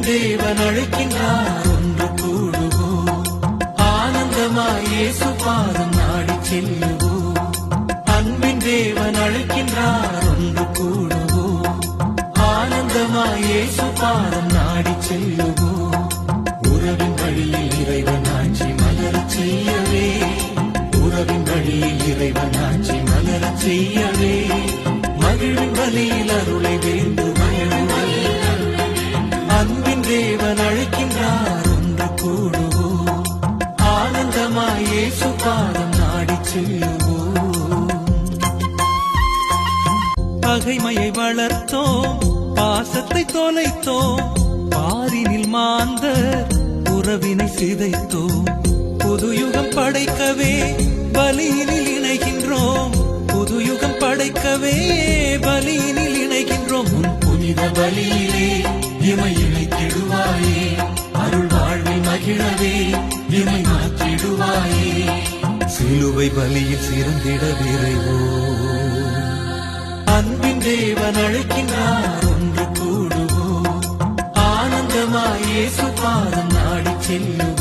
தேவன் அழைக்கின்றார் ஒன்று கூடுவோம் ஆனந்தமாய் இயேசு பாதம் நாடி செல்லுவோம் அன்பின் தேவன் அழைக்கின்றார் ஒன்று கூடுவோம் ஆனந்தமாய் இயேசு பாதம் நாடி செல்லுவோம் உறவின் வழியில் இறைவன் ஆட்சி மலரச் செய்யவே உறவின் வழியில் இறைவன் ஆட்சி மலரச் செய்யவே மகிழ்வின் வழியில் அருளை வேண்டு அன்பின் தேவன் அழைக்கின்றார் ஒன்று கூடுவோம் ஆனந்தமாய் இயேசு பாதம் நாடி செல்லுவோம் பகைமையை வளர்த்தோம் பாசத்தை தொலைத்தோம் பாரினில் மாந்த உறவினை சிதைத்தோம் புதுயுகம் படைக்கவே பலியினில் இணைகின்றோம் புதுயுகம் படைக்கவே பலியினில் இணைகின்றோம் உன் புனித பலியிலே இமை இணைத்திடுவாயே அருள் வாழ்வில் மகிழவே இமை மாற்றிடுவாயே சிலுவை பலியில் சிறந்திட விரைவோ அன்பின் தேவன் அழைக்கின்றார் ஒன்று கூடுவோம் ஆனந்தமாய் இயேசு பாதம் நாடி செல்லுவோம்